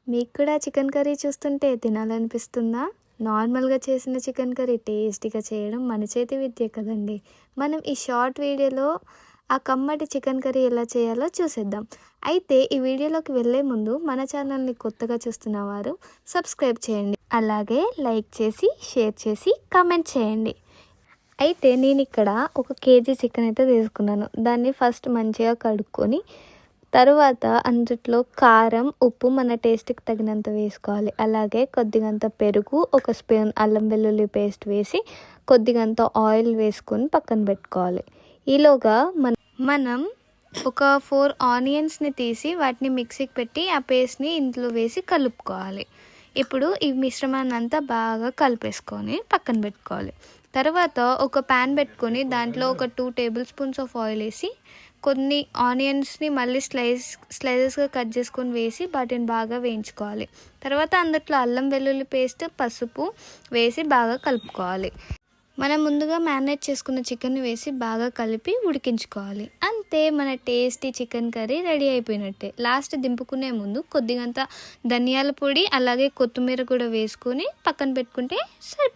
మీకు కూడా chicken curry చూస్తుంటే తినాలనిపిస్తుందా? నార్మల్‌గా చేసిన చికెన్ కర్రీ టేస్టీగా చేయడం మన చేతి విద్యే కదండీ! మనం ఈ షార్ట్ వీడియోలో ఆ కమ్మటి చికెన్ కర్రీ ఎలా చేయాలో చూసేద్దాం. అయితే ఈ వీడియోలోకి వెళ్ళే ముందు మన ఛానల్‌ని కొత్తగా చూస్తున్న వారు సబ్స్క్రైబ్ చేయండి. అలాగే లైక్ చేసి, షేర్ చేసి, కామెంట్ చేయండి. అయితే నేనిక్కడ 1 కేజీ చికెన్ అయితే తీసుకున్నాను. దాన్ని ఫస్ట్ మంచిగా కడుక్కొని తరువాత అందులో కారం, ఉప్పు మన టేస్ట్‌కి తగినంత వేసుకోవాలి. అలాగే కొద్దిగంత పెరుగు, 1 స్పూన్ అల్లం వెల్లుల్లి పేస్ట్ వేసి, కొద్దిగంత ఆయిల్ వేసుకొని పక్కన పెట్టుకోవాలి. ఈలోగా మనం ఒక 4 ఆనియన్స్‌ని తీసి వాటిని మిక్సీకి పెట్టి ఆ పేస్ట్‌ని ఇందులో వేసి కలుపుకోవాలి. ఇప్పుడు ఈ మిశ్రమాన్ని అంతా బాగా కలిపేసుకొని పక్కన పెట్టుకోవాలి. తర్వాత ఒక ప్యాన్ పెట్టుకొని దాంట్లో ఒక 2 టేబుల్ స్పూన్స్ ఆఫ్ ఆయిల్ వేసి కొన్ని ఆనియన్స్ని మళ్ళీ స్లైసెస్గా కట్ చేసుకొని వేసి వాటిని బాగా వేయించుకోవాలి. తర్వాత అందులో అల్లం వెల్లుల్లి పేస్ట్, పసుపు వేసి బాగా కలుపుకోవాలి. మనం ముందుగా మ్యారినేట్ చేసుకున్న చికెన్ వేసి బాగా కలిపి ఉడికించుకోవాలి. అంతే, మన టేస్టీ చికెన్ కర్రీ రెడీ అయిపోయినట్టే. లాస్ట్ దింపుకునే ముందు కొద్దిగంత ధనియాల పొడి అలాగే కొత్తిమీర కూడా వేసుకొని పక్కన పెట్టుకుంటే సరిపోయింది.